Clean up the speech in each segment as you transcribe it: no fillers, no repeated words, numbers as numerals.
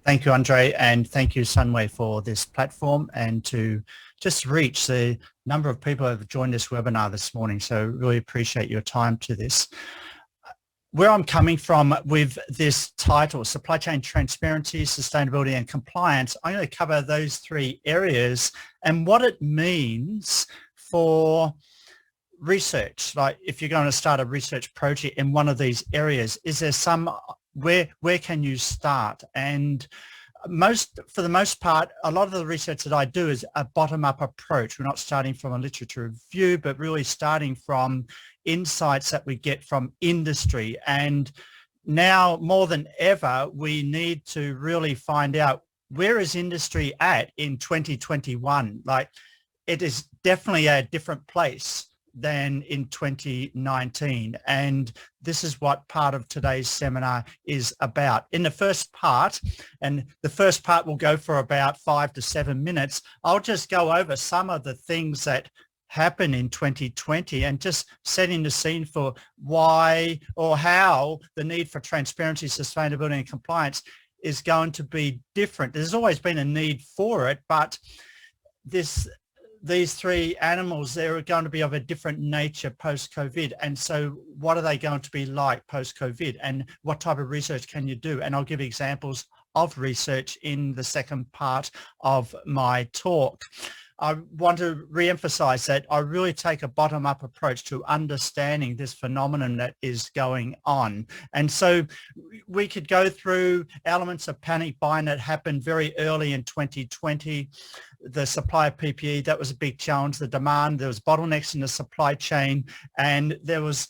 Thank you, Andre, and thank you, Sunway, for this platform and to just reach the number of people who have joined this webinar this morning. So really appreciate your time to this. Where I'm coming from with this title, Supply Chain Transparency, Sustainability and Compliance, I'm going to cover those three areas and what it means for research. Like if you're going to start a research project in one of these areas, is there some, where can you start? And for the most part, a lot of the research that I do is a bottom-up approach. We're not starting from a literature review, but really starting from insights that we get from industry. And now more than ever, we need to really find out, where is industry at in 2021? Like, it is definitely a different place than in 2019. And this is what part of today's seminar is about. In the first part, and the first part will go for about 5 to 7 minutes, I'll just go over some of the things that happen in 2020 and just setting the scene for why or how the need for transparency, sustainability and compliance is going to be different. There's always been a need for it, but these three animals, they're going to be of a different nature post-COVID. And so what are they going to be like post-COVID, and what type of research can you do? And I'll give examples of research in the second part of my talk. I want to re-emphasize that I really take a bottom-up approach to understanding this phenomenon that is going on. And so we could go through elements of panic buying that happened very early in 2020. The supply of PPE, that was a big challenge. The demand, there was bottlenecks in the supply chain, and there was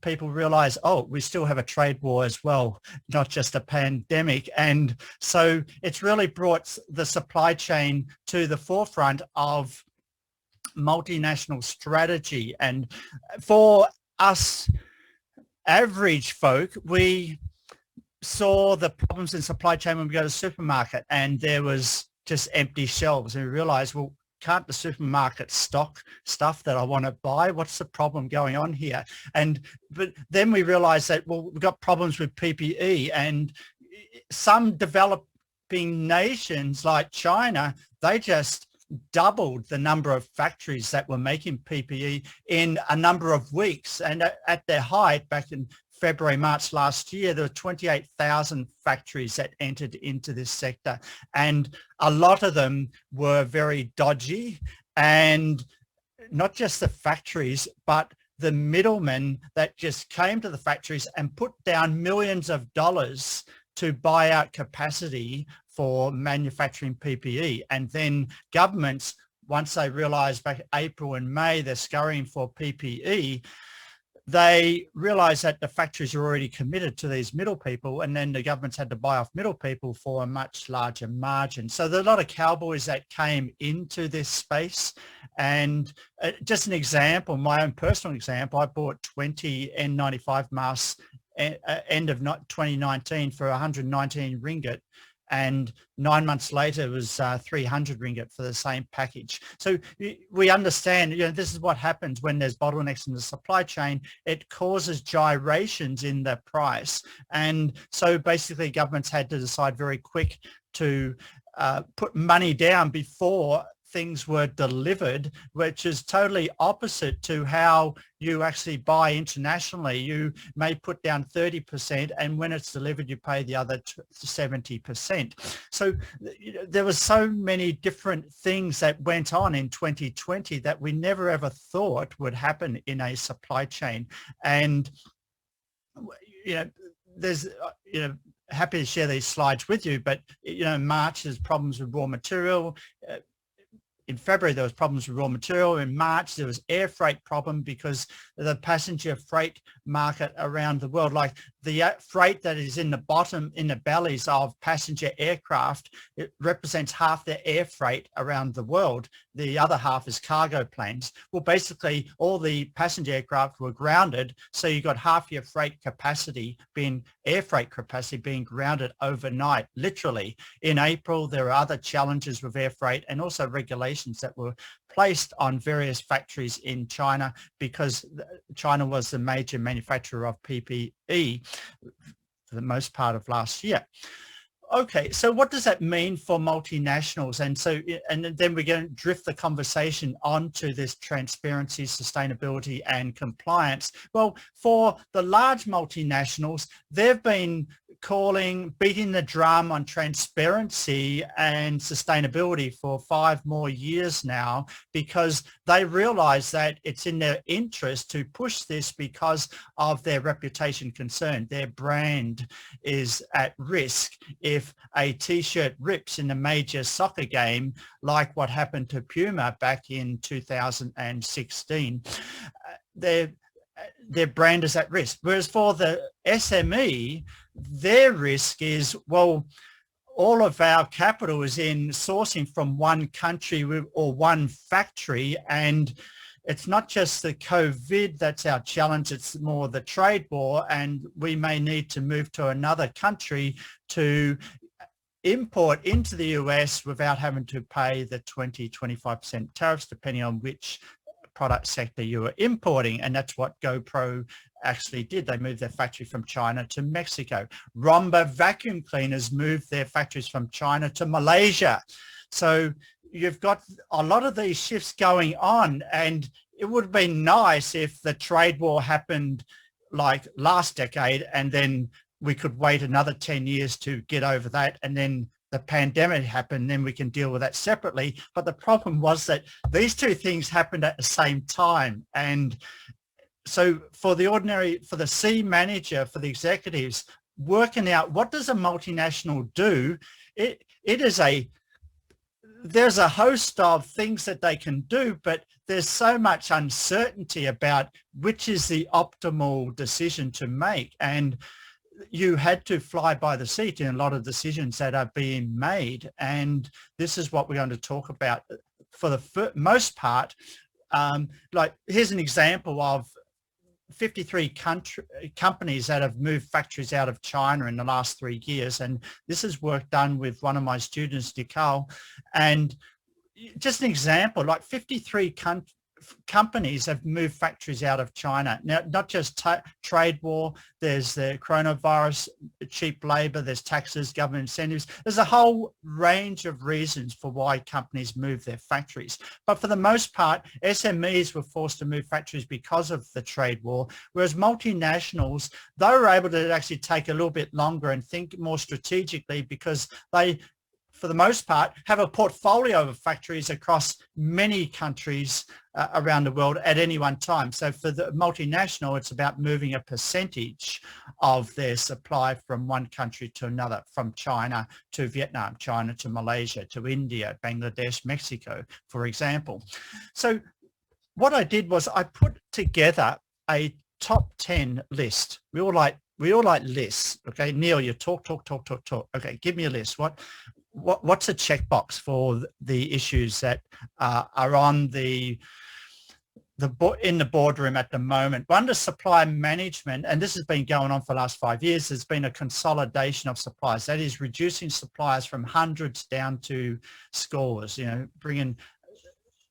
people realize, oh, we still have a trade war as well, not just a pandemic. And so it's really brought the supply chain to the forefront of multinational strategy. And for us average folk, we saw the problems in supply chain when we go to the supermarket and there was just empty shelves, and we realized, well, can't the supermarket stock stuff that I want to buy? What's the problem going on here? But then we realized that, well, we've got problems with PPE, and some developing nations like China, they just doubled the number of factories that were making PPE in a number of weeks. And at their height, back in February, March last year, there were 28,000 factories that entered into this sector. And a lot of them were very dodgy, and not just the factories, but the middlemen that just came to the factories and put down millions of dollars to buy out capacity for manufacturing PPE. And then governments, once they realized back April and May, they're scurrying for PPE, they realized that the factories are already committed to these middle people, and then the governments had to buy off middle people for a much larger margin. So there are a lot of cowboys that came into this space. And just an example, my own personal example, I bought 20 N95 masks end of 2019 for 119 ringgit. And 9 months later, it was 300 ringgit for the same package. So we understand, this is what happens when there's bottlenecks in the supply chain. It causes gyrations in the price. And so basically governments had to decide very quick to put money down before things were delivered, which is totally opposite to how you actually buy internationally. You may put down 30%, and when it's delivered, you pay the other 70%. So there were so many different things that went on in 2020 that we never ever thought would happen in a supply chain. And, there's, happy to share these slides with you, but, March, there's problems with raw material. In February, there was problems with raw material. In March, there was air freight problem because the passenger freight market around the world, like the freight that is in the bottom, in the bellies of passenger aircraft, it represents half the air freight around the world. The other half is cargo planes. Well, basically, all the passenger aircraft were grounded. So you got half your freight capacity air freight capacity being grounded overnight, literally. In April, there are other challenges with air freight and also regulations that were placed on various factories in China because China was the major manufacturer of PPE for the most part of last year. Okay, so what does that mean for multinationals? And so, and then we're going to drift the conversation onto this transparency, sustainability and compliance. Well, for the large multinationals, they've been beating the drum on transparency and sustainability for 5 more years now, because they realize that it's in their interest to push this because of their reputation concern. Their brand is at risk if a t-shirt rips in a major soccer game, like what happened to Puma back in 2016. Their brand is at risk. Whereas for the SME, their risk is, well, all of our capital is in sourcing from one country or one factory, and it's not just the COVID that's our challenge, it's more the trade war, and we may need to move to another country to import into the US without having to pay the 20-25% tariffs, depending on which product sector you are importing. And that's what GoPro actually did. They moved their factory from China to Mexico. Romba vacuum cleaners moved their factories from China to Malaysia. So you've got a lot of these shifts going on, and it would have been nice if the trade war happened like last decade, and then we could wait another 10 years to get over that, and then the pandemic happened, then we can deal with that separately. But the problem was that these two things happened at the same time. And so for the C manager, for the executives, working out what does a multinational do, there's a host of things that they can do, but there's so much uncertainty about which is the optimal decision to make. And you had to fly by the seat in a lot of decisions that are being made. And this is what we're going to talk about for the most part. Like, here's an example of 53 companies that have moved factories out of China in the last 3 years. And this is work done with one of my students, Nicole. And just an example, like 53 companies have moved factories out of China. Now, not just trade war, there's the coronavirus, cheap labor, there's taxes, government incentives. There's a whole range of reasons for why companies move their factories. But for the most part, SMEs were forced to move factories because of the trade war, whereas multinationals, they were able to actually take a little bit longer and think more strategically, because they, for the most part, have a portfolio of factories across many countries around the world at any one time. So for the multinational, it's about moving a percentage of their supply from one country to another, from China to Vietnam, China to Malaysia, to India, Bangladesh, Mexico, for example. So what I did was I put together a top 10 list. We all like lists. Okay, Neil, you talk. Okay, give me a list. What's a checkbox for the issues that are on in the boardroom at the moment? Under supply management, and this has been going on for the last 5 years, there's been a consolidation of suppliers. That is reducing suppliers from hundreds down to scores, bringing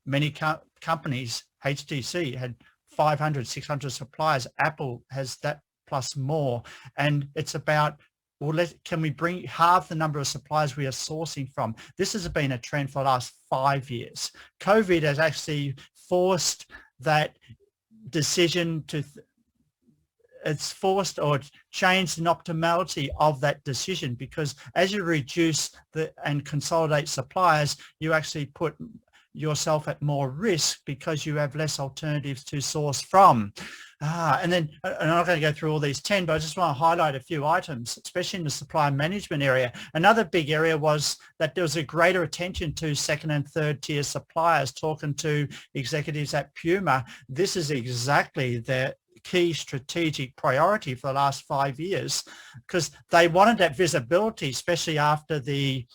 many companies. HTC had 500, 600 suppliers. Apple has that plus more. And it's about, well, can we bring half the number of suppliers we are sourcing from? This has been a trend for the last 5 years. COVID has actually forced that decision it's forced or changed an optimality of that decision, because as you reduce and consolidate suppliers, you actually put yourself at more risk because you have less alternatives to source from. And then I'm not going to go through all these 10, but I just want to highlight a few items, especially in the supply management area. Another big area was that there was a greater attention to second and third tier suppliers. Talking to executives at Puma, this is exactly the key strategic priority for the last 5 years, because they wanted that visibility, especially after the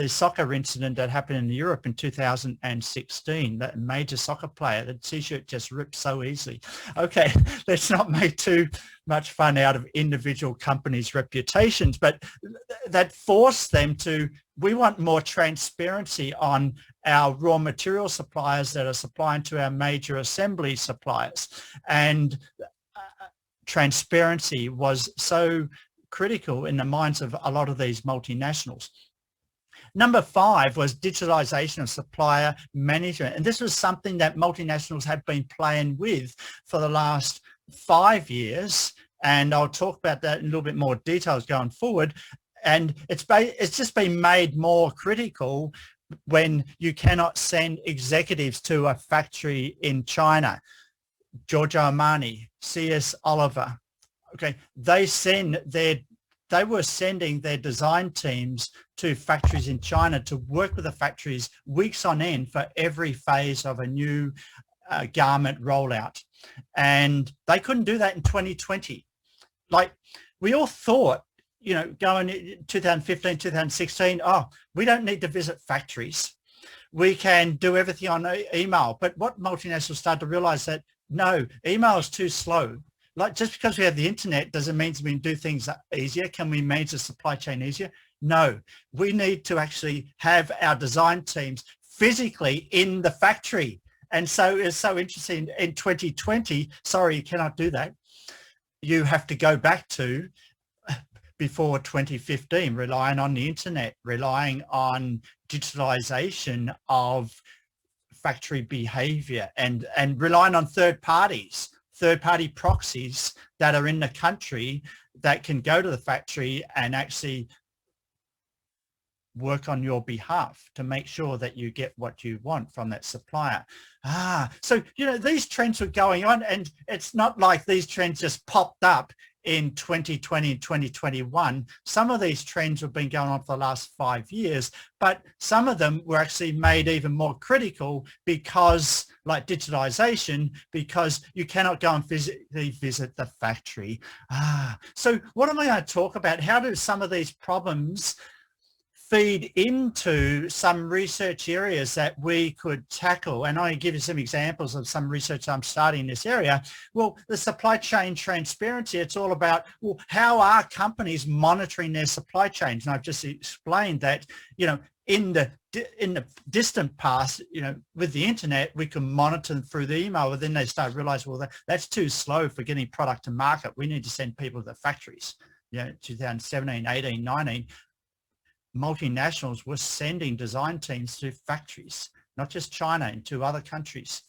soccer incident that happened in Europe in 2016. That major soccer player, the t-shirt just ripped so easily. Okay, let's not make too much fun out of individual companies' reputations, but that forced them to, we want more transparency on our raw material suppliers that are supplying to our major assembly suppliers. And transparency was so critical in the minds of a lot of these multinationals. Number 5 was digitalization of supplier management. And this was something that multinationals have been playing with for the last 5 years. And I'll talk about that in a little bit more details going forward. And it's just been made more critical when you cannot send executives to a factory in China. Giorgio Armani, C.S. Oliver, okay, they were sending their design teams to factories in China to work with the factories weeks on end for every phase of a new garment rollout. And they couldn't do that in 2020. Like, we all thought, you know, going in 2015, 2016, oh, we don't need to visit factories. We can do everything on email. But what multinationals started to realize that, no, email is too slow. Like, just because we have the internet doesn't mean we can do things easier. Can we manage the supply chain easier? No, we need to actually have our design teams physically in the factory. And so it's so interesting in 2020, sorry, you cannot do that. You have to go back to before 2015, relying on the internet, relying on digitalization of factory behavior, and relying on third-party proxies that are in the country that can go to the factory and actually work on your behalf to make sure that you get what you want from that supplier. So, you know, these trends were going on, and it's not like these trends just popped up in 2020 and 2021. Some of these trends have been going on for the last 5 years, but some of them were actually made even more critical because, like digitalization, because you cannot go and physically visit the factory. So what am I going to talk about? How do some of these problems feed into some research areas that we could tackle? And I'll give you some examples of some research I'm starting in this area. Well, the supply chain transparency, it's all about, well, how are companies monitoring their supply chains? And I've just explained that, you know, in the distant past, you know, with the internet, we can monitor them through the email, but then they start realizing, well, that's too slow for getting product to market. We need to send people to the factories. You know, 2017, 18, 19, multinationals were sending design teams to factories, not just China, into other countries,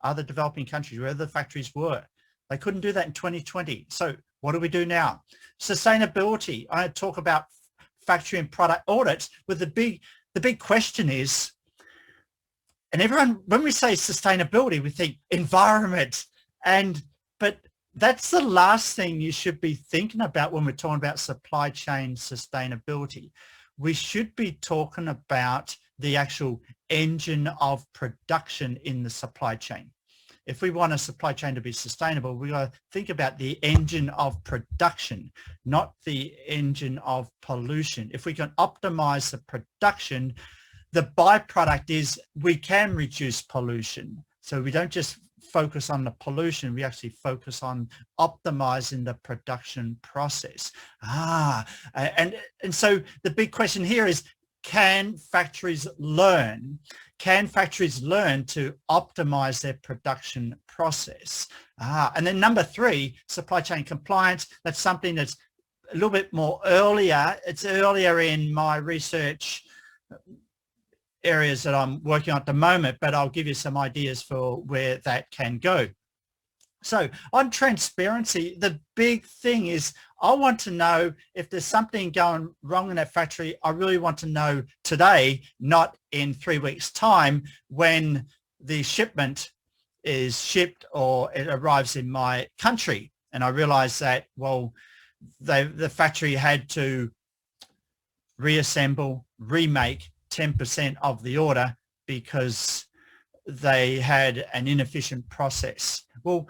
other developing countries, where the factories were. They couldn't do that in 2020. So what do we do now? Sustainability. I talk about factory and product audits, but the big question is, and everyone, when we say sustainability, we think environment, but that's the last thing you should be thinking about when we're talking about supply chain sustainability. We should be talking about the actual engine of production in the supply chain. If we want a supply chain to be sustainable, we got to think about the engine of production, not the engine of pollution. If we can optimize the production, the byproduct is we can reduce pollution. So we don't just focus on the pollution, we actually focus on optimizing the production process. And so the big question here is, can factories learn? Can factories learn to optimize their production process? And then number 3, supply chain compliance. That's something that's a little bit more earlier. It's earlier in my research areas that I'm working on at the moment, but I'll give you some ideas for where that can go. So on transparency, the big thing is I want to know if there's something going wrong in that factory. I really want to know today, not in 3 weeks' time when the shipment is shipped or it arrives in my country. And I realize that, well, the factory had to reassemble, remake 10% of the order because they had an inefficient process. Well,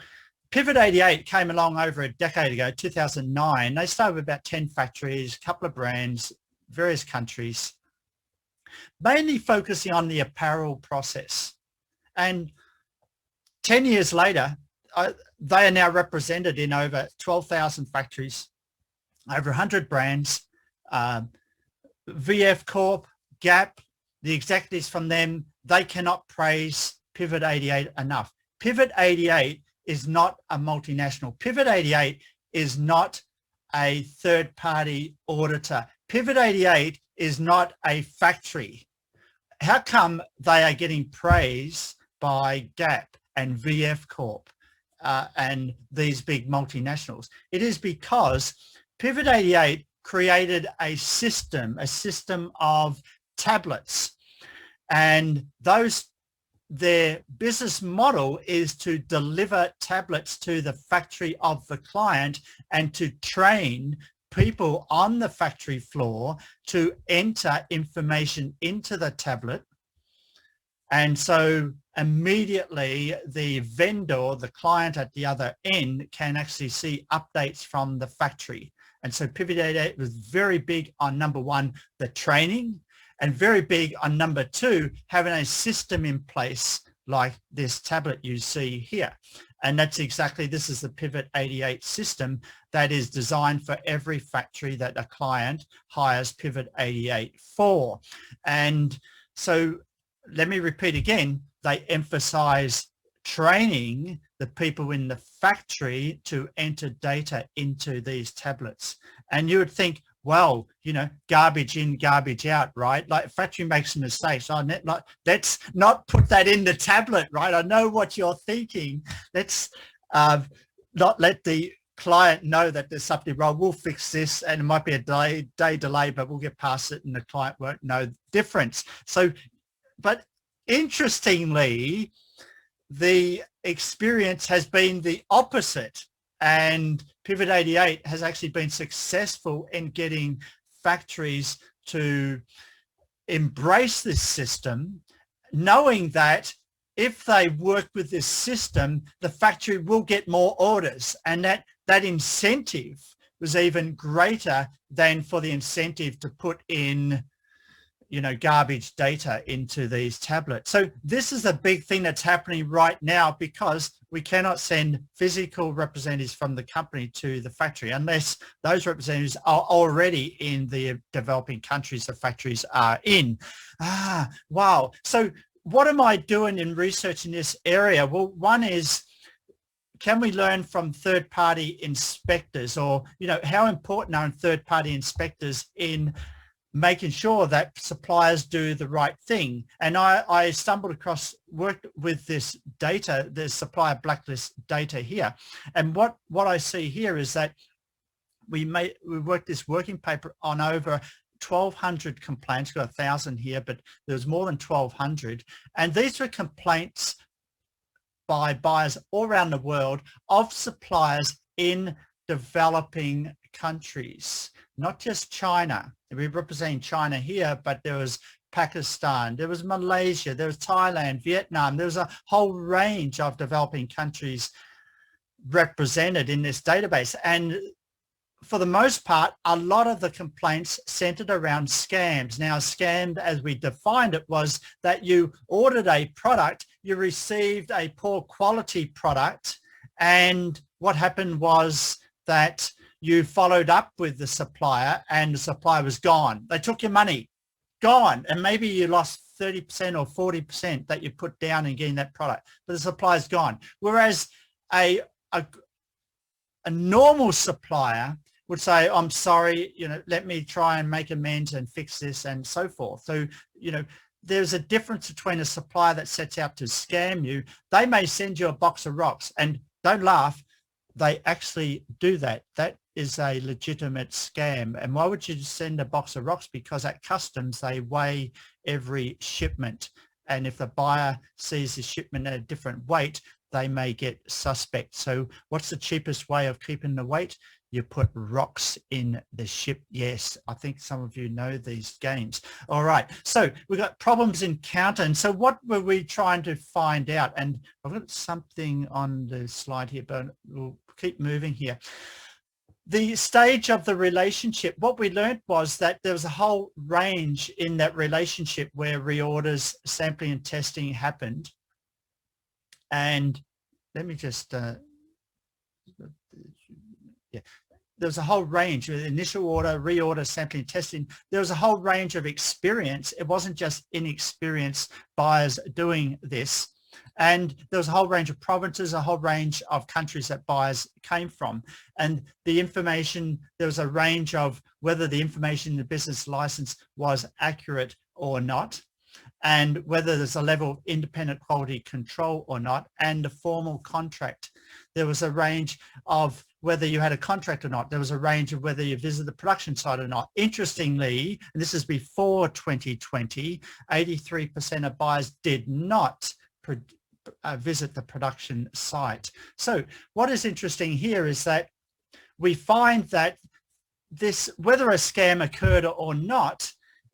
Pivot 88 came along over a decade ago, 2009. They started with about 10 factories, a couple of brands, various countries, mainly focusing on the apparel process. And 10 years later, they are now represented in over 12,000 factories, over 100 brands, VF Corp, Gap, the executives from them, they cannot praise Pivot 88 enough. Pivot 88 is not a multinational. Pivot 88 is not a third-party auditor. Pivot 88 is not a factory. How come they are getting praise by GAP and VF Corp and these big multinationals? It is because Pivot 88 created a system of tablets, and their business model is to deliver tablets to the factory of the client and to train people on the factory floor to enter information into the tablet. And so immediately the vendor, the client at the other end, can actually see updates from the factory. And so Pivot 88 was very big on number one, the training, and very big on number two, having a system in place like this tablet you see here. And that's exactly, this is the Pivot 88 system that is designed for every factory that a client hires Pivot 88 for. And so let me repeat again, they emphasize training the people in the factory to enter data into these tablets. And you would think, well, you know, garbage in, garbage out, right? Like factory makes mistakes. Let's not put that in the tablet, right? I know what you're thinking. Let's not let the client know that there's something wrong. We'll fix this, and it might be a day delay, but we'll get past it and the client won't know the difference. So, but interestingly, the experience has been the opposite. And Pivot 88 has actually been successful in getting factories to embrace this system, knowing that if they work with this system, the factory will get more orders, and that incentive was even greater than for the incentive to put in, you know, garbage data into these tablets. So this is a big thing that's happening right now, because we cannot send physical representatives from the company to the factory unless those representatives are already in the developing countries the factories are in. Wow. So what am I doing in research in this area? Well, one is, can we learn from third-party inspectors, or, you know, how important are third-party inspectors in making sure that suppliers do the right thing? And I stumbled across, worked with this data, the supplier blacklist data here. And what I see here is that we worked this working paper on over 1,200 complaints, got 1,000 here, but there was more than 1,200. And these were complaints by buyers all around the world of suppliers in developing countries, not just China. We're representing China here, but there was Pakistan, there was Malaysia, there was Thailand, Vietnam. There was a whole range of developing countries represented in this database. And for the most part, a lot of the complaints centered around scams. Now, scammed, as we defined it, was that you ordered a product, you received a poor quality product, and what happened was that you followed up with the supplier and the supplier was gone. They took your money, gone. And maybe you lost 30% or 40% that you put down in getting that product, but the supplier's gone. Whereas a normal supplier would say, I'm sorry, you know, let me try and make amends and fix this and so forth. So, you know, there's a difference between a supplier that sets out to scam you. They may send you a box of rocks, and don't laugh, they actually do that. That is a legitimate scam. And why would you send a box of rocks? Because at customs, they weigh every shipment. And if the buyer sees the shipment at a different weight, they may get suspect. So what's the cheapest way of keeping the weight? You put rocks in the ship. Yes, I think some of you know these games. All right, so we've got problems encountered. And so what were we trying to find out? And I've got something on the slide here, but we'll keep moving here. The stage of the relationship, what we learned was that there was a whole range in that relationship where reorders, sampling and testing happened. And let me just, there was a whole range with initial order, reorder, sampling, testing. There was a whole range of experience. It wasn't just inexperienced buyers doing this. And there was a whole range of provinces, a whole range of countries that buyers came from. And the information, there was a range of whether the information in the business license was accurate or not, and whether there's a level of independent quality control or not, and the formal contract. There was a range of whether you had a contract or not. There was a range of whether you visited the production site or not. Interestingly, and this is before 2020, 83% of buyers did not visit the production site. So what is interesting here is that we find that this, whether a scam occurred or not,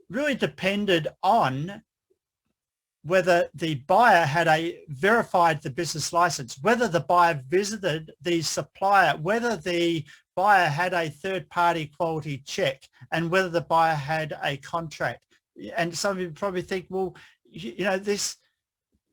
really depended on whether the buyer had verified the business license, whether the buyer visited the supplier, whether the buyer had a third-party quality check, and whether the buyer had a contract. And some of you probably think, well, you know, this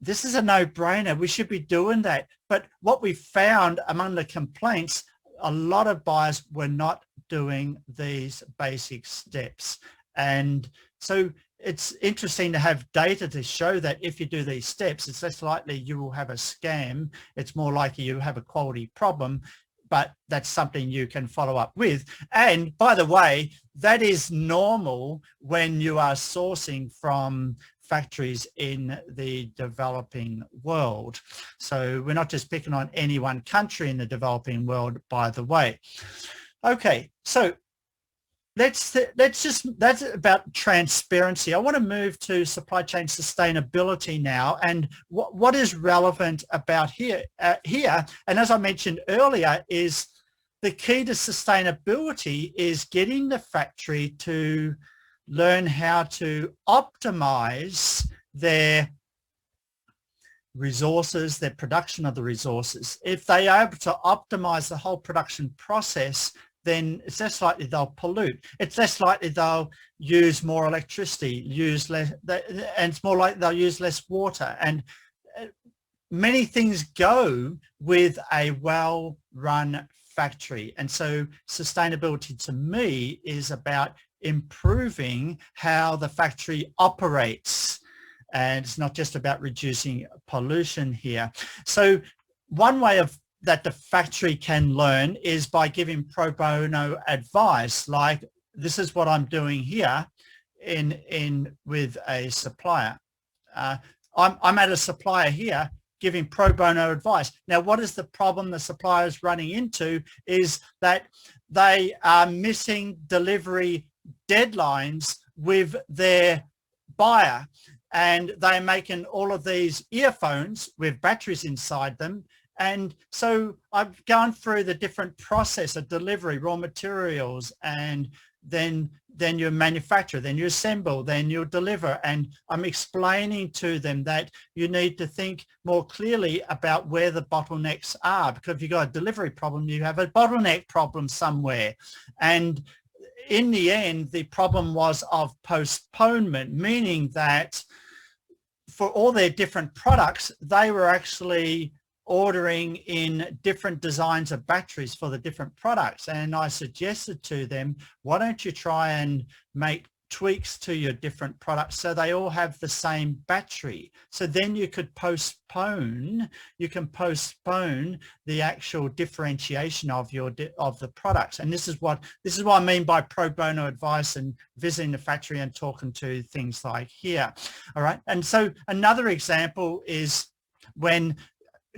is a no-brainer. We should be doing that. But what we found among the complaints, a lot of buyers were not doing these basic steps. And so it's interesting to have data to show that if you do these steps, it's less likely you will have a scam. It's more likely you have a quality problem, but that's something you can follow up with. And by the way, that is normal when you are sourcing from factories in the developing world. So we're not just picking on any one country in the developing world, by the way. Okay, so that's about transparency. I want to move to supply chain sustainability now, and what is relevant about here, and as I mentioned earlier, is the key to sustainability is getting the factory to learn how to optimize their resources, their production of the resources. If they are able to optimize the whole production process, then it's less likely they'll pollute. It's less likely they'll use more electricity, use less, and it's more likely they'll use less water. And many things go with a well-run factory. And so sustainability to me is about improving how the factory operates. And it's not just about reducing pollution here. So one way that the factory can learn is by giving pro bono advice, like this is what I'm doing here with a supplier. I'm at a supplier here giving pro bono advice. Now, what is the problem the supplier is running into is that they are missing delivery deadlines with their buyer, and they're making all of these earphones with batteries inside them. And so I've gone through the different process of delivery, raw materials, and then you manufacture, then you assemble, then you deliver. And I'm explaining to them that you need to think more clearly about where the bottlenecks are, because if you've got a delivery problem, you have a bottleneck problem somewhere. And in the end, the problem was of postponement, meaning that for all their different products, they were actually ordering in different designs of batteries for the different products. And I suggested to them, why don't you try and make tweaks to your different products so they all have the same battery? So then you could postpone the actual differentiation of the products. And this is what I mean by pro bono advice and visiting the factory and talking to things like here. All right. And so another example is when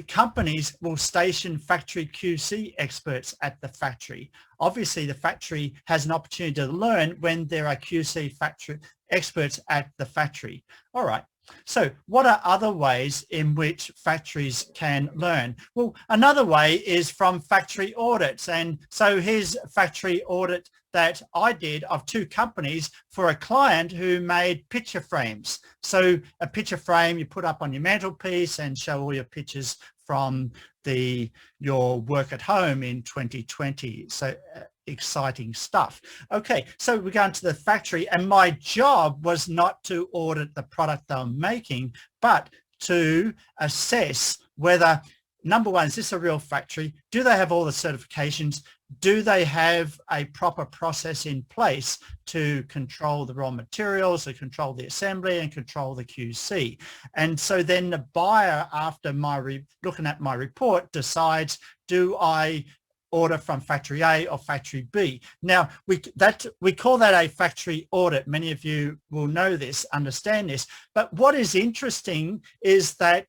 companies will station factory QC experts at the factory. Obviously, the factory has an opportunity to learn when there are QC factory experts at the factory. All right. So what are other ways in which factories can learn? Well, another way is from factory audits. And so here's a factory audit that I did of 2 companies for a client who made picture frames. So a picture frame you put up on your mantelpiece and show all your pictures from your work at home in 2020. So exciting stuff. Okay, so we're going to the factory, and my job was not to audit the product they were making, but to assess whether, number one, is this a real factory? Do they have all the certifications? do they have a proper process in place to control the raw materials, to control the assembly and control the QC? And so then the buyer, after looking at my report, decides, do I order from factory A or factory B? Now, we call that a factory audit. Many of you will know this, understand this. But what is interesting is that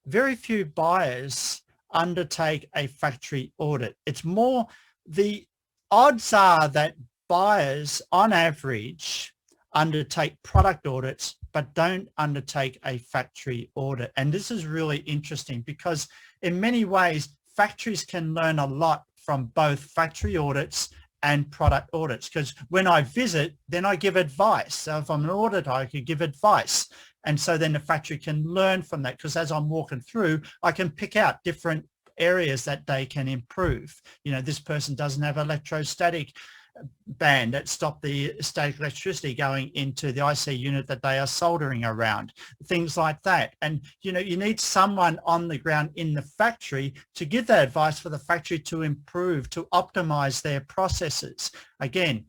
very few buyers undertake a factory audit. It's more, the odds are that buyers on average undertake product audits but don't undertake a factory audit. And this is really interesting because in many ways factories can learn a lot from both factory audits and product audits, because when I visit, then I give advice. So if I'm an auditor, I could give advice. And so then the factory can learn from that, because as I'm walking through, I can pick out different areas that they can improve. You know, this person doesn't have electrostatic band that stop the static electricity going into the IC unit that they are soldering around, things like that. And, you know, you need someone on the ground in the factory to give that advice for the factory to improve, to optimize their processes. Again,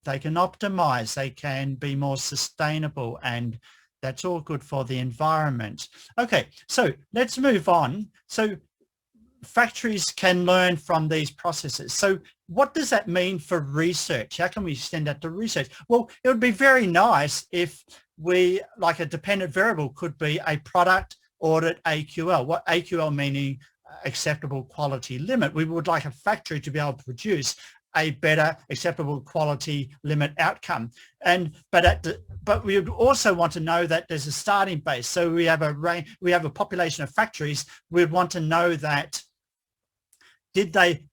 they can optimize, they can be more sustainable, and that's all good for the environment. Okay, so let's move on. So factories can learn from these processes. So what does that mean for research? How can we extend that to research? Well, it would be very nice if we, like a dependent variable could be a product audit AQL. What AQL meaning acceptable quality limit. We would like a factory to be able to produce a better acceptable quality limit outcome. But we would also want to know that there's a starting base. So we have a population of factories. We'd want to know that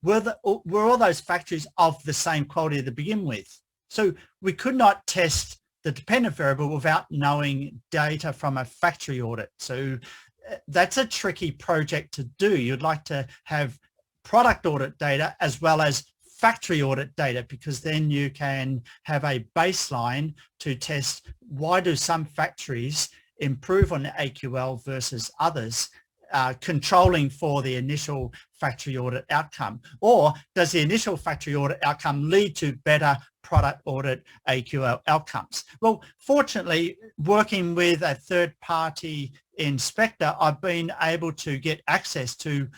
were all those factories of the same quality to begin with. So we could not test the dependent variable without knowing data from a factory audit. So that's a tricky project to do. You'd like to have product audit data as well as factory audit data, because then you can have a baseline to test why do some factories improve on the AQL versus others, controlling for the initial factory audit outcome, or does the initial factory audit outcome lead to better product audit AQL outcomes? Well, fortunately, working with a third-party inspector, I've been able to get access to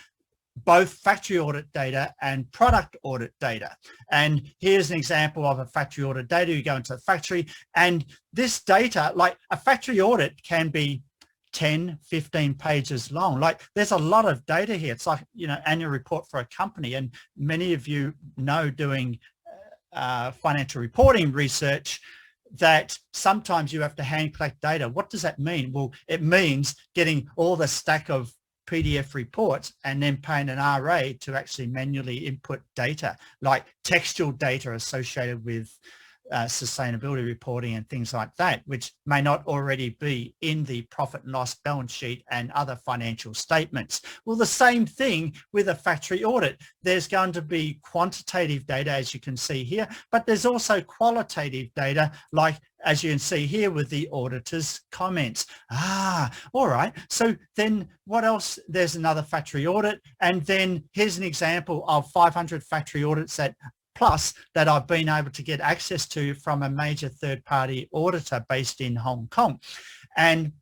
both factory audit data and product audit data. And here's an example of a factory audit data. You go into the factory, and this data, like a factory audit can be 10, 15 pages long. Like there's a lot of data here. It's like, you know, annual report for a company. And many of you know, doing financial reporting research, that sometimes you have to hand collect data. What does that mean? Well, it means getting all the stack of PDF reports and then paying an RA to actually manually input data, like textual data associated with sustainability reporting and things like that, which may not already be in the profit and loss balance sheet and other financial statements. Well, the same thing with a factory audit. There's going to be quantitative data, as you can see here, but there's also qualitative data, like as you can see here with the auditor's comments. All right. So then what else? There's another factory audit. And then here's an example of 500 factory audits plus that I've been able to get access to from a major third-party auditor based in Hong Kong. And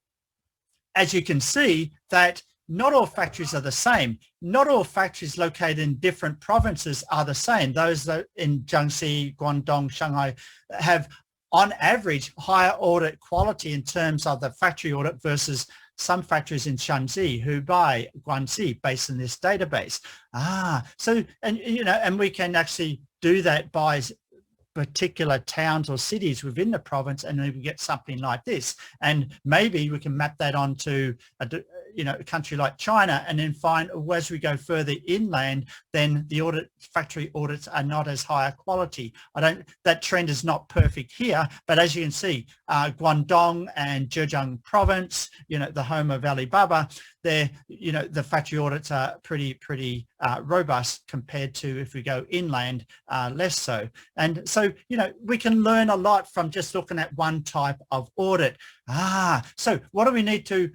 as you can see, that not all factories are the same. Not all factories located in different provinces are the same. Those that in Jiangxi, Guangdong, Shanghai have on average higher audit quality in terms of the factory audit versus some factories in Shanxi, Hubei, Guangxi, based in this database. So, and you know, and we can actually do that by particular towns or cities within the province, and then we get something like this. And maybe we can map that onto a country like China, and then find as we go further inland, then the factory audits are not as high a quality. That trend is not perfect here, but as you can see, Guangdong and Zhejiang province, the home of Alibaba, the factory audits are pretty robust compared to if we go inland, less so. And so, we can learn a lot from just looking at one type of audit. So what do we need to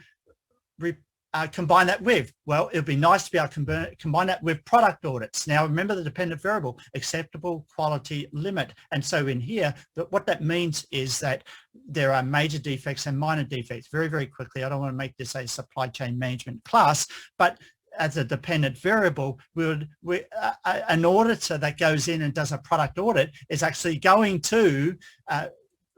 combine that with? Well, it'd be nice to be able to combine that with product audits. Now, remember the dependent variable, acceptable quality limit. And so in here, what that means is that there are major defects and minor defects. Very, very quickly, I don't want to make this a supply chain management class, but as a dependent variable, an auditor that goes in and does a product audit is actually going to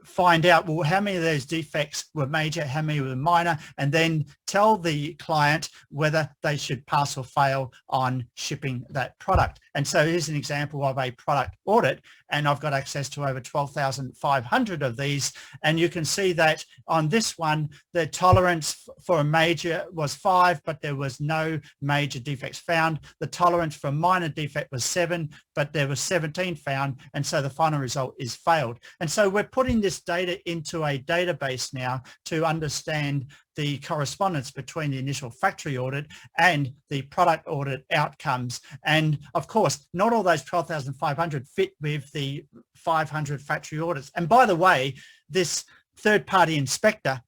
find out, well, how many of those defects were major, how many were minor, and then tell the client whether they should pass or fail on shipping that product. And so here's an example of a product audit, and I've got access to over 12,500 of these. And you can see that on this one, the tolerance for a major was 5, but there was no major defects found. The tolerance for a minor defect was 7, but there was 17 found. And so the final result is failed. And so we're putting this data into a database now to understand the correspondence between the initial factory audit and the product audit outcomes. And of course, not all those 12,500 fit with the 500 factory audits. And by the way, this third-party inspector,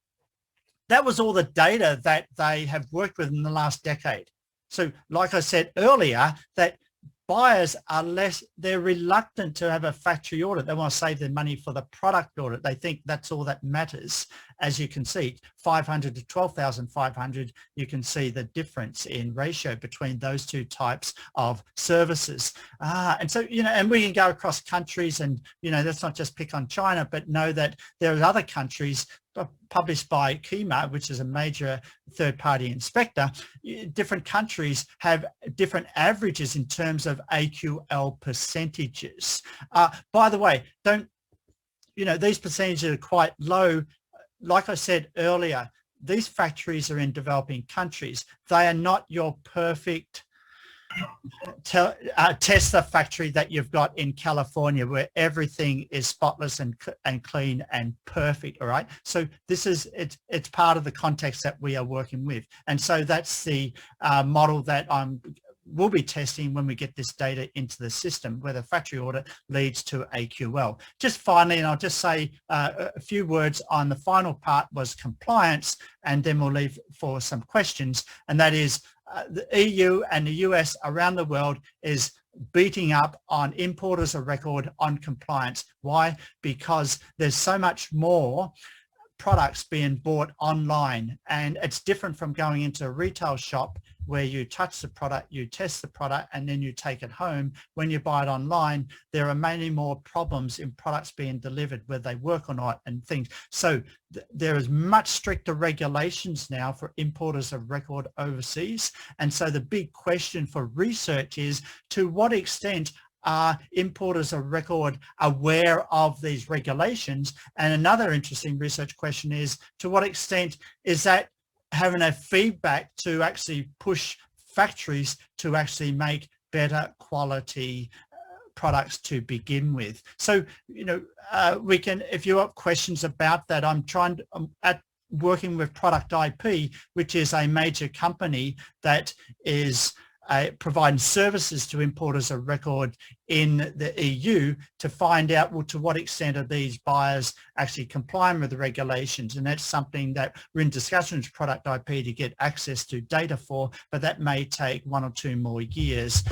that was all the data that they have worked with in the last decade. So like I said earlier, that buyers are they're reluctant to have a factory audit. They want to save their money for the product audit. They think that's all that matters. As you can see, 500 to 12,500, you can see the difference in ratio between those two types of services. And so, and we can go across countries and, let's not just pick on China, but know that there are other countries published by KEMA, which is a major third-party inspector. Different countries have different averages in terms of AQL percentages. By the way, these percentages are quite low. Like I said earlier, these factories are in developing countries. They are not your perfect Tesla factory that you've got in California, where everything is spotless and clean and perfect. All right. So it's part of the context that we are working with. And so that's the model that we'll be testing when we get this data into the system, where the factory audit leads to AQL. Just finally, and I'll just say a few words on the final part, was compliance, and then we'll leave for some questions. And that is the EU and the US around the world is beating up on importers of record on compliance. Why? Because there's so much more products being bought online, and it's different from going into a retail shop where you touch the product, you test the product, and then you take it home. When you buy it online, there are many more problems in products being delivered, whether they work or not, and things. So there is much stricter regulations now for importers of record overseas. And so the big question for research is, to what extent are importers of record aware of these regulations? And another interesting research question is, to what extent is that having a feedback to actually push factories to actually make better quality products to begin with? So, we can, if you have questions about that, I'm working with Product IP, which is a major company that is providing services to importers of record in the EU, to find out, well, to what extent are these buyers actually complying with the regulations. And that's something that we're in discussions with Product IP to get access to data for, but that may take 1 or 2 more years.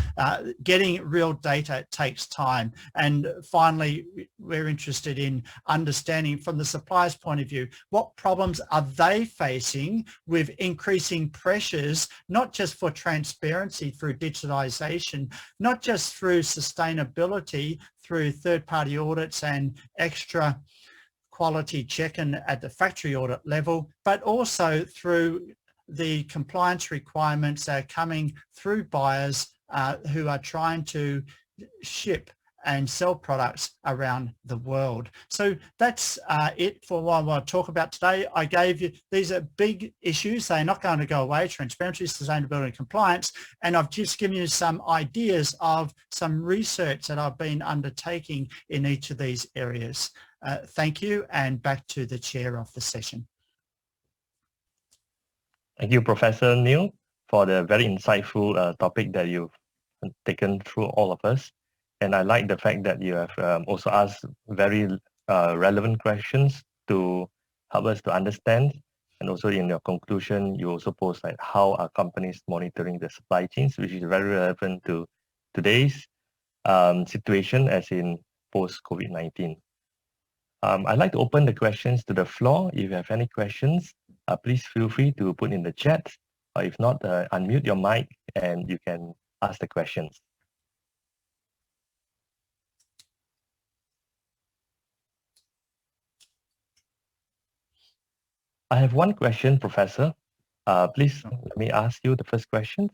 Getting real data takes time. And finally, we're interested in understanding from the supplier's point of view, what problems are they facing with increasing pressures, not just for transparency through digitalization, not just through sustainability through third-party audits and extra quality checking at the factory audit level, but also through the compliance requirements that are coming through buyers who are trying to ship and sell products around the world. So that's it for what I want to talk about today. I gave you, these are big issues. They're not going to go away: transparency, sustainability, and compliance. And I've just given you some ideas of some research that I've been undertaking in each of these areas. Thank you, and back to the chair of the session. Thank you, Professor Neil, for the very insightful topic that you've taken through all of us. And I like the fact that you have also asked very relevant questions to help us to understand. And also in your conclusion, you also post like how are companies monitoring the supply chains, which is very relevant to today's situation as in post-COVID-19. I'd like to open the questions to the floor. If you have any questions, please feel free to put in the chat, or if not, unmute your mic and you can ask the questions. I have one question, Professor. Please let me ask you the first question.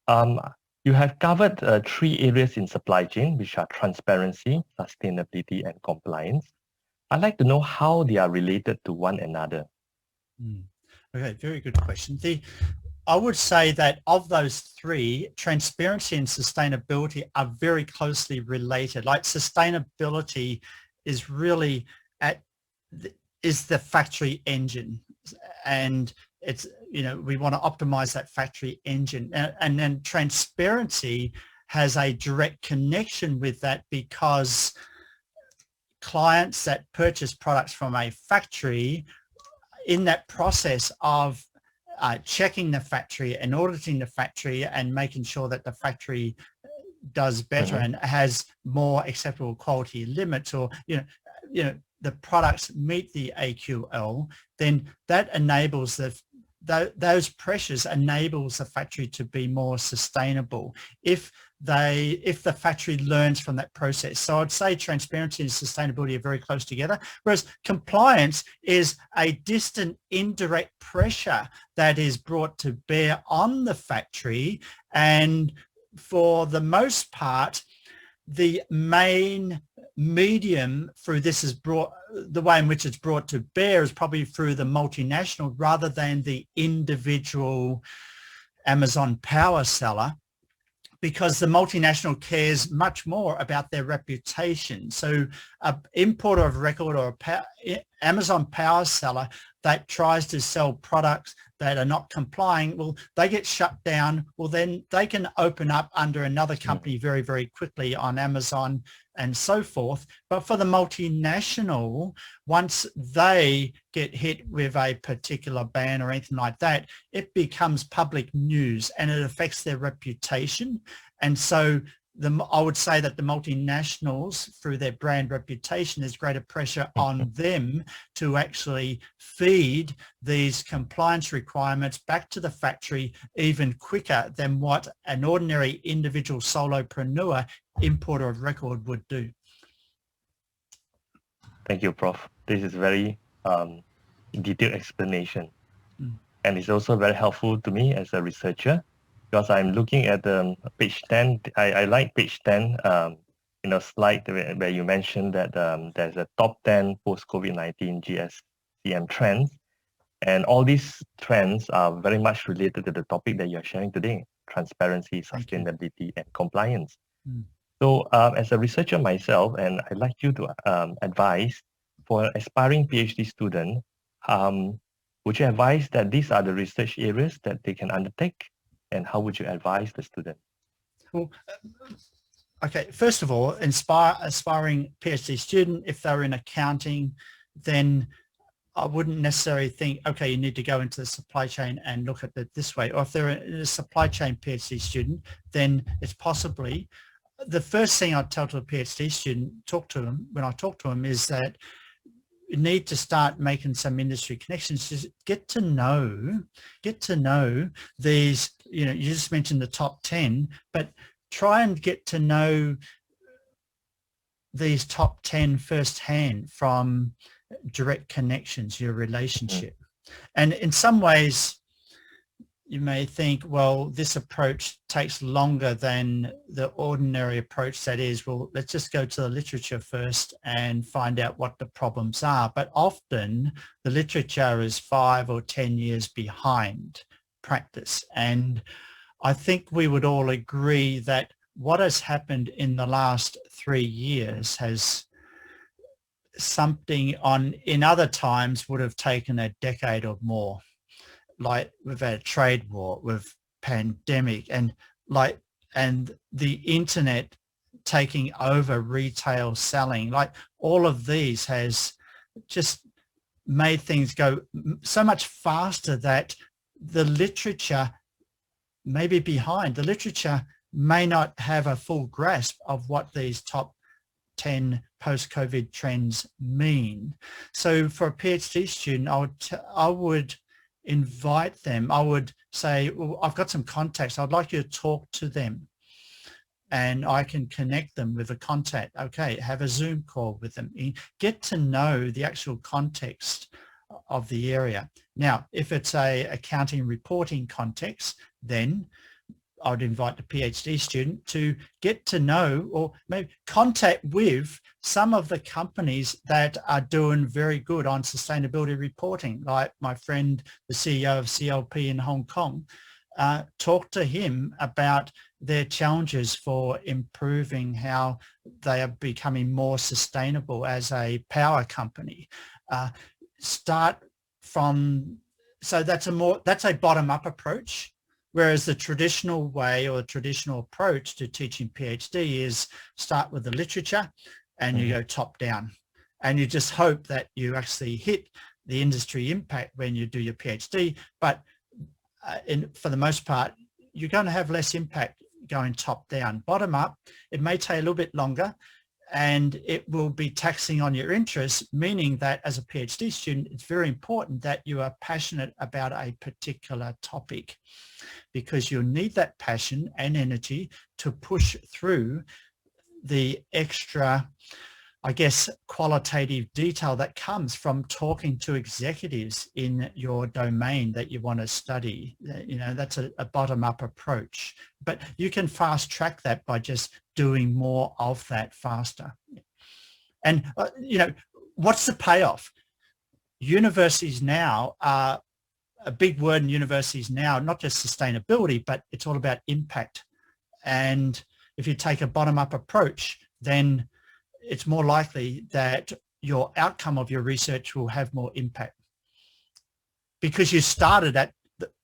You have covered 3 areas in supply chain, which are transparency, sustainability, and compliance. I'd like to know how they are related to one another. Okay, very good question. I would say that of those 3, transparency and sustainability are very closely related. Like sustainability is really is the factory engine, and it's, we want to optimize that factory engine, and then transparency has a direct connection with that, because clients that purchase products from a factory, in that process of checking the factory and auditing the factory and making sure that the factory does better and has more acceptable quality limits, or the products meet the AQL, then that enables those pressures enables the factory to be more sustainable if the factory learns from that process. So I'd say transparency and sustainability are very close together, whereas compliance is a distant indirect pressure that is brought to bear on the factory, and for the most part the main medium through this is the way in which it's brought to bear is probably through the multinational rather than the individual Amazon power seller, because the multinational cares much more about their reputation. So an importer of record or Amazon power seller that tries to sell products that are not complying, well, they get shut down. Well, then they can open up under another company very, very quickly on Amazon and so forth. But for the multinational, once they get hit with a particular ban or anything like that, it becomes public news and it affects their reputation. And so I would say that the multinationals, through their brand reputation, there's greater pressure on them to actually feed these compliance requirements back to the factory even quicker than what an ordinary individual solopreneur importer of record would do. Thank you, Prof. This is very detailed explanation. And it's also very helpful to me as a researcher, because I'm looking at page 10. I like page 10 in a slide where you mentioned that there's a top 10 post-COVID-19 GSCM trends. And all these trends are very much related to the topic that you're sharing today: transparency, sustainability, and compliance. So as a researcher myself, and I'd like you to advise for an aspiring PhD student, would you advise that these are the research areas that they can undertake? And how would you advise the student? Well, okay, first of all, aspiring PhD student, if they're in accounting, then I wouldn't necessarily think, okay, you need to go into the supply chain and look at it this way. Or if they're a supply chain PhD student, then it's possibly, the first thing I'd tell to a PhD student, when I talk to them, is that you need to start making some industry connections. Just get to know these, you just mentioned the top 10, but try and get to know these top 10 firsthand from direct connections, your relationship. And in some ways, you may think, well, this approach takes longer than the ordinary approach. That is, well, let's just go to the literature first and find out what the problems are. But often the literature is 5 or 10 years behind practice. And I think we would all agree that what has happened in the last 3 years has something in other times would have taken a decade or more. Like we've had a trade war, with pandemic, and the internet taking over retail selling. Like all of these has just made things go so much faster that the literature may be behind. The literature may not have a full grasp of what these top 10 post-COVID trends mean. So for a PhD student, I would invite them. I would say, well, I've got some contacts. I'd like you to talk to them and I can connect them with a contact. Okay, have a Zoom call with them. Get to know the actual context of the area. Now, if it's a accounting reporting context, then I would invite the PhD student to get to know or maybe contact with some of the companies that are doing very good on sustainability reporting, like my friend, the CEO of CLP in Hong Kong. Talk to him about their challenges for improving how they are becoming more sustainable as a power company. Start from, so that's a bottom-up approach. Whereas the traditional way or the traditional approach to teaching PhD is start with the literature and you go top down. And you just hope that you actually hit the industry impact when you do your PhD. But for the most part, you're going to have less impact going top down. Bottom up, it may take a little bit longer and it will be taxing on your interests, meaning that as a PhD student, it's very important that you are passionate about a particular topic, because you'll need that passion and energy to push through the extra, I guess, qualitative detail that comes from talking to executives in your domain that you want to study. You know, that's a bottom-up approach, but you can fast track that by just doing more of that faster. And, you know, what's the payoff? Universities now are a big word in universities now, not just sustainability, but it's all about impact. And if you take a bottom-up approach, then it's more likely that your outcome of your research will have more impact, because you started at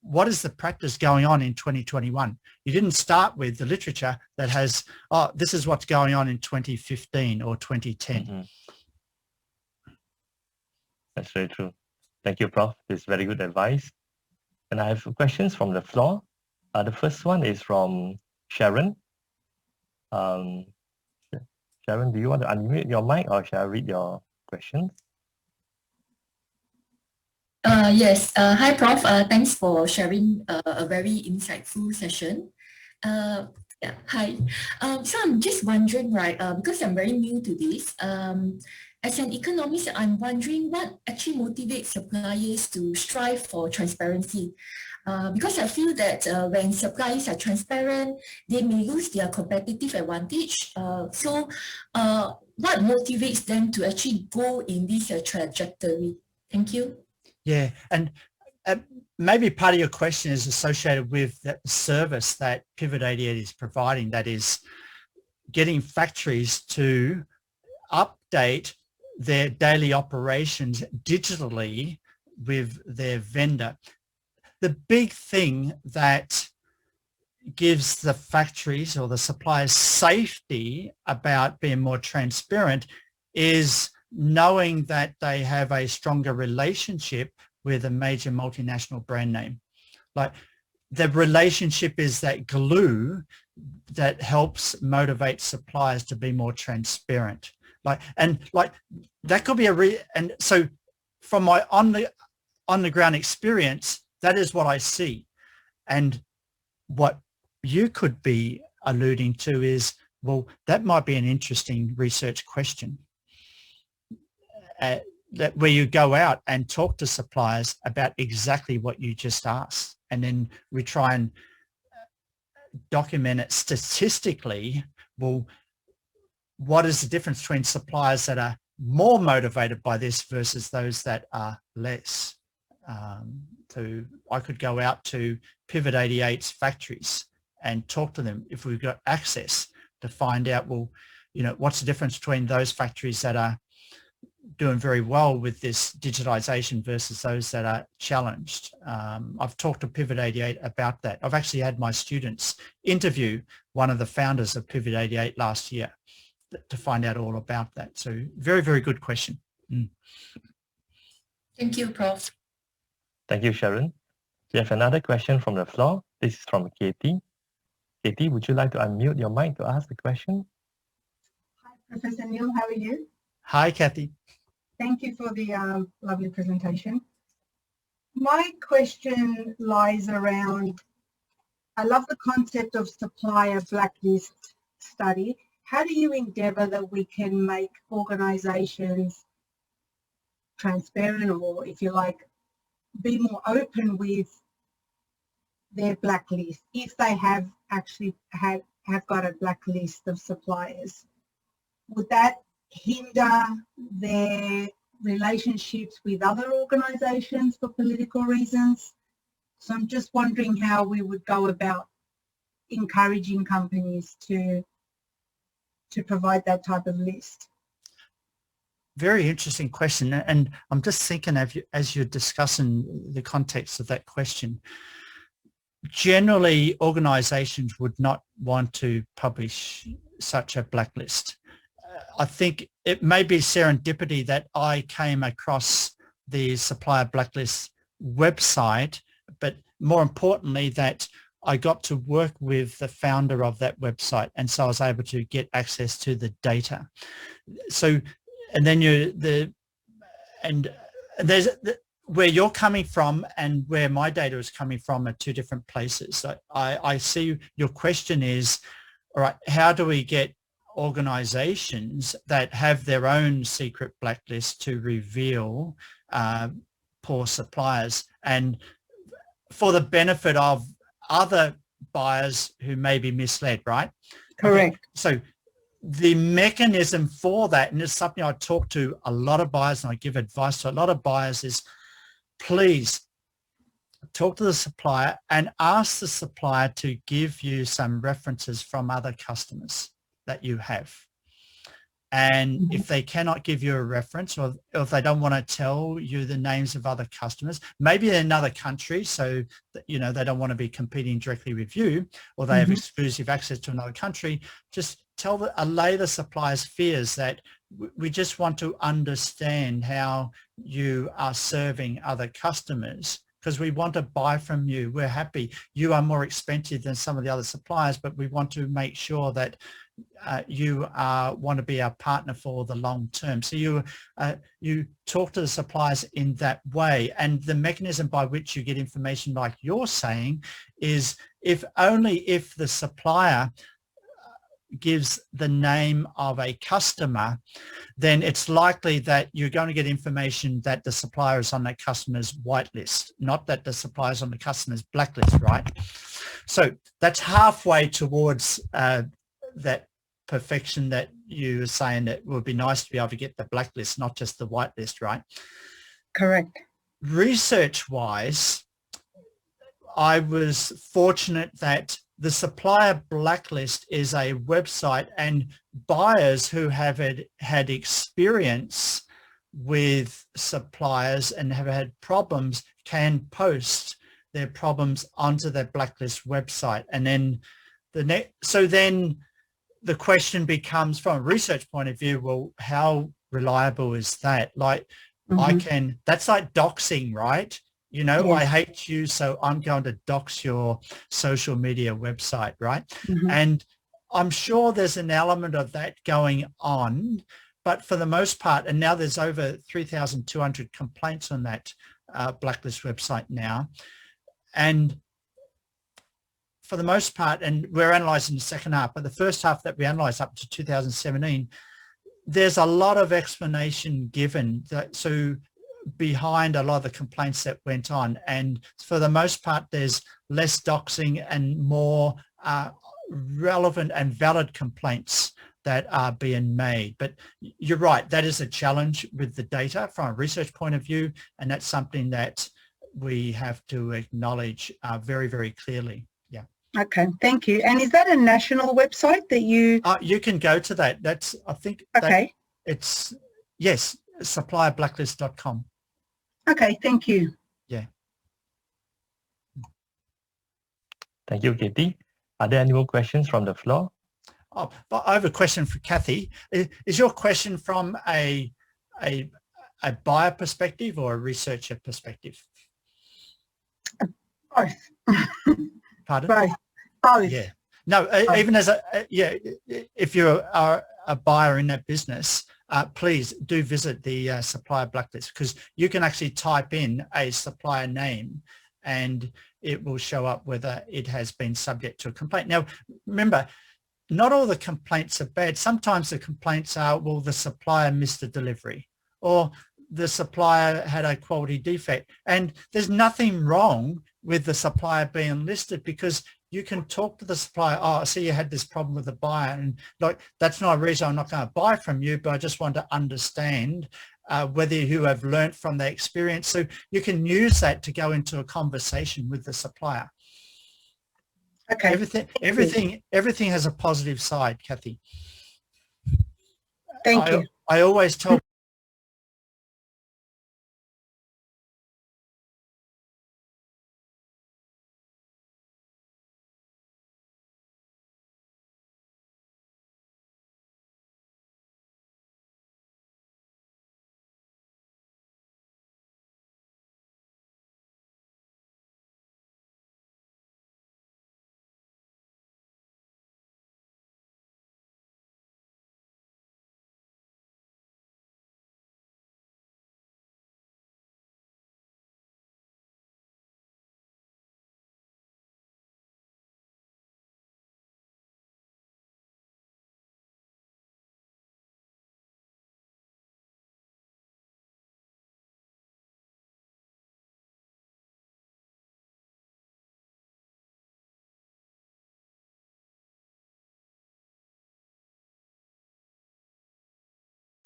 what is the practice going on in 2021? You didn't start with the literature that has, oh, this is what's going on in 2015 or 2010. Mm-hmm. That's very true. Thank you, Prof. It's very good advice. And I have questions from the floor. The first one is from Sharon. Sharon, do you want to unmute your mic, or shall I read your questions? Yes. Hi, Prof. Thanks for sharing a very insightful session. Yeah, hi. So I'm just wondering, right, because I'm very new to this, as an economist, I'm wondering what actually motivates suppliers to strive for transparency. Because I feel that when suppliers are transparent, they may lose their competitive advantage. So what motivates them to actually go in this trajectory? Thank you. Yeah, and maybe part of your question is associated with that service that Pivot 88 is providing, that is getting factories to update their daily operations digitally with their vendor. The big thing that gives the factories or the suppliers safety about being more transparent is knowing that they have a stronger relationship with a major multinational brand name. Like, the relationship is that glue that helps motivate suppliers to be more transparent. That could be and so from my on the ground experience, that is what I see. And what you could be alluding to is, well, that might be an interesting research question. That where you go out and talk to suppliers about exactly what you just asked, and then we try and document it statistically. Well, what is the difference between suppliers that are more motivated by this versus those that are less? So I could go out to Pivot 88's factories and talk to them if we've got access to find out, well, you know, what's the difference between those factories that are doing very well with this digitization versus those that are challenged. I've talked to Pivot 88 about that. I've actually had my students interview one of the founders of Pivot 88 last year to find out all about that. So very, very good question. Thank you, Prof. Thank you, Sharon. We have another question from the floor. This is from Katie. Katie, would you like to unmute your mic to ask the question? Hi, Professor Neil. How are you? Hi, Kathy. Thank you for the lovely presentation. My question lies around, I love the concept of supplier blacklist study. How do you endeavour that we can make organisations transparent, or, if you like, be more open with their blacklist if they have actually have got a blacklist of suppliers? Would that hinder their relationships with other organisations for political reasons? So I'm just wondering how we would go about encouraging companies to provide that type of list. Very interesting question. And I'm just thinking of you, as you're discussing the context of that question. Generally, organisations would not want to publish such a blacklist. I think it may be serendipity that I came across the Supplier Blacklist website, but more importantly that I got to work with the founder of that website, and so I was able to get access to the data. So, and then where you're coming from and where my data is coming from are two different places. So I see your question is, all right, how do we get organizations that have their own secret blacklist to reveal poor suppliers, and for the benefit of other buyers who may be misled, right? Correct. Okay. So the mechanism for that, and it's something I talk to a lot of buyers and I give advice to a lot of buyers, is please talk to the supplier and ask the supplier to give you some references from other customers that you have. And if they cannot give you a reference, or if they don't want to tell you the names of other customers, maybe in another country, so that, you know, they don't want to be competing directly with you, or they have exclusive access to another country, just allay the supplier's fears that we just want to understand how you are serving other customers, because we want to buy from you. We're happy. You are more expensive than some of the other suppliers, but we want to make sure that you want to be our partner for the long term. So you talk to the suppliers in that way, and the mechanism by which you get information, like you're saying, is if the supplier gives the name of a customer, then it's likely that you're going to get information that the supplier is on that customer's whitelist, not that the supplier is on the customer's blacklist, right? So that's halfway towards that perfection that you were saying, that it would be nice to be able to get the blacklist, not just the whitelist, right? Correct. Research-wise, I was fortunate that the Supplier Blacklist is a website, and buyers who have had experience with suppliers and have had problems can post their problems onto their blacklist website. And then then the question becomes, from a research point of view, well, how reliable is that? Like, that's like doxing, right? You know, I hate you, so I'm going to dox your social media website, right? And I'm sure there's an element of that going on, but for the most part, and now there's over 3,200 complaints on that blacklist website now. And for the most part, and we're analysing the second half, but the first half that we analysed up to 2017, there's a lot of explanation given so behind a lot of the complaints that went on. And for the most part, there's less doxing and more relevant and valid complaints that are being made. But you're right, that is a challenge with the data from a research point of view, and that's something that we have to acknowledge very, very clearly. Yeah. Okay, thank you. And is that a national website that you... You can go to that. That's, I think, it's, yes, supplierblacklist.com. Okay, thank you. Yeah. Thank you, Katie. Are there any more questions from the floor? Oh, but I have a question for Kathy. Is your question from a buyer perspective or a researcher perspective? Both. Pardon? Both. Yeah. No, even as if you are a buyer in that business, please do visit the supplier blacklist, because you can actually type in a supplier name and it will show up whether it has been subject to a complaint. Now, remember, not all the complaints are bad. Sometimes the complaints are, well, the supplier missed a delivery, or the supplier had a quality defect. And there's nothing wrong with the supplier being listed, because you can talk to the supplier. Oh, I see you had this problem with the buyer, and like, that's not a reason I'm not going to buy from you, but I just want to understand whether you have learnt from their experience. So you can use that to go into a conversation with the supplier. Okay. Everything has a positive side, Kathy. Thank you. I always tell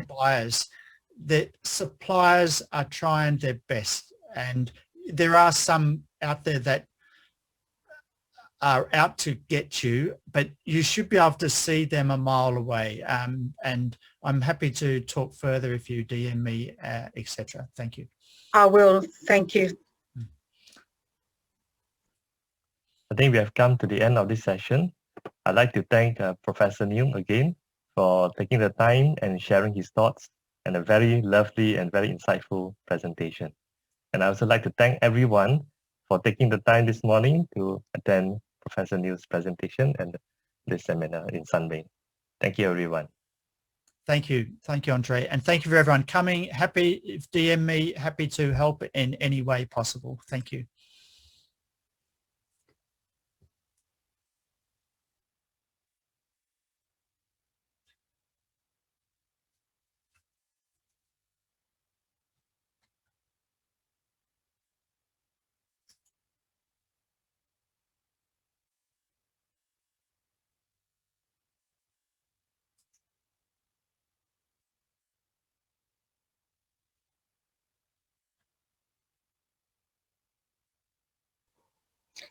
buyers, the suppliers are trying their best, and there are some out there that are out to get you, but you should be able to see them a mile away. And I'm happy to talk further if you DM me, etc. Thank you. I will. Thank you. I think we have come to the end of this session. I'd like to thank Professor Neung again for taking the time and sharing his thoughts and a very lovely and very insightful presentation. And I also like to thank everyone for taking the time this morning to attend Professor Neung's presentation and this seminar in Sunbeam. Thank you, everyone. Thank you. Thank you, Andre. And thank you for everyone coming. Happy, if DM me, happy to help in any way possible. Thank you.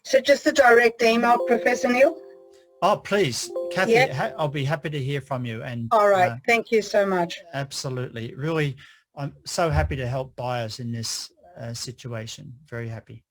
So just a direct email, Professor Neil? Oh, please, Kathy, Yeah. I'll be happy to hear from you. And All right. Thank you so much. Absolutely. Really, I'm so happy to help buyers in this situation. Very happy.